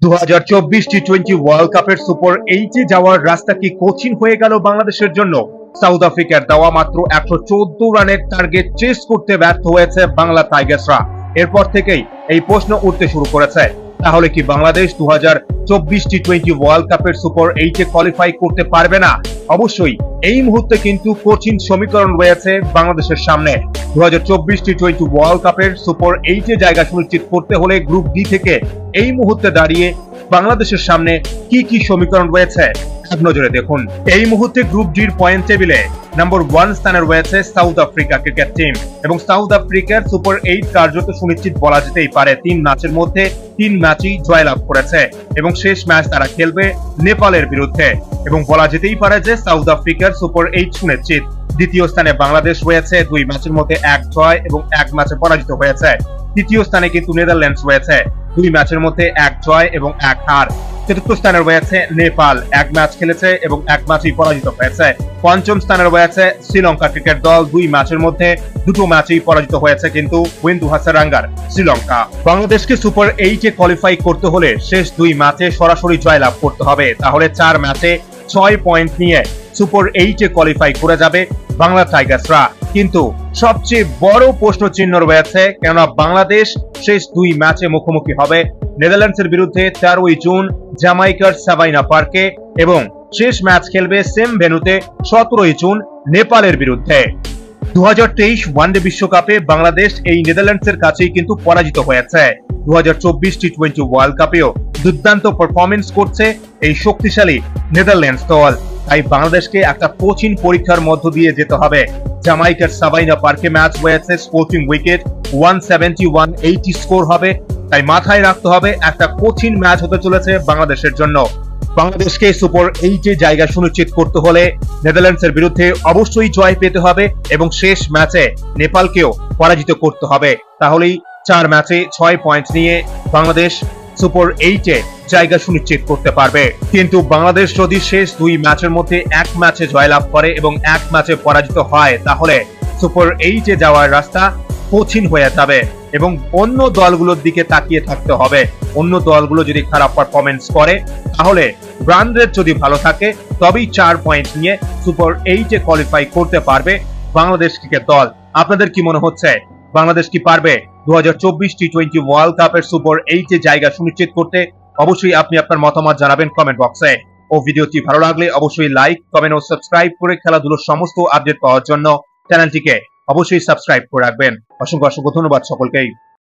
2024 টি-20 world কাপের super 8 যাওয়ার রাস্তা কি কঠিন হয়ে গেল বাংলাদেশের জন্য? সাউথ আফ্রিকার দেওয়া মাত্র 114 রানের টার্গেট চেস করতে ব্যর্থ হয়েছে বাংলা টাইগার্সরা। এরপর থেকেই এই প্রশ্ন উঠতে শুরু করেছে, তাহলে কি বাংলাদেশ 2024 টি-20 ওয়ার্ল্ড কাপের সুপার 8 কোয়ালিফাই করতে পারবে না? অবশ্যই এই মুহূর্তে কিন্তু কঠিন সমীকরণ রয়েছে বাংলাদেশের সামনে। 2024 টি-20 ওয়ার্ল্ড কাপের সুপার 8 জায়গা সুনিশ্চিত করতে হলে গ্রুপ ডি থেকে এই মুহূর্তে দাঁড়িয়ে বাংলাদেশের সামনে কি কি সমীকরণ রয়েছে এক নজরে দেখুন। এই মুহূর্তে গ্রুপ ডির পয়েন্ট টেবিলে নম্বর 1 স্থানে রয়েছে সাউথ আফ্রিকা ক্রিকেট টিম এবং সাউথ আফ্রিকার সুপার 8 কার্যত সুনিশ্চিত বলা যেতেই পারে। 3 ম্যাচের মধ্যে 3 ম্যাচই জয়লাভ করেছে এবং শেষ ম্যাচ তারা খেলবে নেপালের বিরুদ্ধে এবং বলা যেতেই পারে যে সাউথ আফ্রিকার সুপার 8 সুনিশ্চিত। দ্বিতীয় স্থানে বাংলাদেশ রয়েছে, 2 ম্যাচের মধ্যে 1 জয় এবং 1 ম্যাচে পরাজিত হয়েছে। তৃতীয় স্থানে কিন্তু নেদারল্যান্ডস রয়েছে, 2 ম্যাচের মধ্যে 1 জয় এবং 1 হার। চতুর্থ স্থানে রয়েছে নেপাল, 1 ম্যাচ খেলেছে এবং 1 ম্যাচই পরাজিত হয়েছে। পঞ্চম স্থানে রয়েছে শ্রীলঙ্কা ক্রিকেট দল, 2 ম্যাচের মধ্যে 2 ম্যাচই পরাজিত হয়েছে কিন্তু ওয়েন্দু হাসারাঙ্গার শ্রীলঙ্কা। বাংলাদেশকে সুপার 8 কোয়ালিফাই করতে হলে শেষ 2 ম্যাচে সরাসরি জয়লাভ করতে হবে, তাহলে 4 ম্যাচে 6 পয়েন্ট নিয়ে সুপার 8 কোয়ালিফাই করে যাবে বাংলা টাইগার্সরা। কিন্তু সবচেয়ে বড় প্রশ্ন চিহ্ন রয়েছে, কেননা বাংলাদেশ শেষ 2 ম্যাচে মুখোমুখি হবে নেদারল্যান্ডসের বিরুদ্ধে 13 জুন জ্যামাইকার সাভাইনা পার্কে এবং শেষ ম্যাচ খেলবে সেম ভেন্যুতে 17 জুন নেপালের বিরুদ্ধে। 2023 ওয়ানডে বিশ্বকাপে বাংলাদেশ এই নেদারল্যান্ডসের কাছেই কিন্তু পরাজিত হয়েছে। 2024 টি-20 ওয়ার্ল্ড কাপেও দুর্দান্ত পারফরমেন্স করছে এই শক্তিশালী নেদারল্যান্ডস দল। তাই বাংলাদেশকে একটা কঠিন পরীক্ষার মধ্য দিয়ে যেতে হবে। জামাইকার সাভাইনা পার্কে ম্যাচ হয়েছে, স্পোর্টিং উইকেট 170-180 স্কোর হবে। তাই মাথায় রাখতে হবে একটা কঠিন ম্যাচ হতে চলেছে বাংলাদেশের জন্য। বাংলাদেশকে সুপার 8 জায়গা সুনিশ্চিত করতে হলে নেদারল্যান্ডসের বিরুদ্ধে অবশ্যই জয় পেতে হবে এবং শেষ ম্যাচে নেপালকেও পরাজিত করতে হবে। তাহলেই 4 ম্যাচে 6 পয়েন্ট নিয়ে বাংলাদেশ সুপার 8 জায়গা সুনিশ্চিত করতে পারবে। কিন্তু বাংলাদেশ যদি শেষ 2 ম্যাচের মধ্যে 1 ম্যাচে জয়লাভ করে এবং 1 ম্যাচে পরাজিত হয়, তাহলে সুপার 8 যাওয়ার রাস্তা কঠিন হয়ে যাবে এবং অন্য দলগুলোর দিকে তাকিয়ে থাকতে হবে। অন্য দলগুলো যদি খারাপ পারফরমেন্স করে, তাহলে রান রেট যদি ভালো থাকে, তবেই 4 পয়েন্ট নিয়ে সুপার 8 কোয়ালিফাই করতে পারবে বাংলাদেশ ক্রিকেট দল। আপনাদের কি মনে হচ্ছে, বাংলাদেশ কি পারবে 2024 টি-20 ওয়ার্ল্ড কাপের সুপার 8 জায়গা সুনিশ্চিত করতে? অবশ্যই আপনি আপনার মতামত জানাবেন কমেন্ট বক্সে। ও ভিডিওটি ভালো লাগলে অবশ্যই লাইক, কমেন্ট ও সাবস্ক্রাইব করে খেলাধুলোর সমস্ত আপডেট পাওয়ার জন্য চ্যানেলটিকে অবশ্যই সাবস্ক্রাইব করে রাখবেন। অসংখ্য ধন্যবাদ সকলকেই।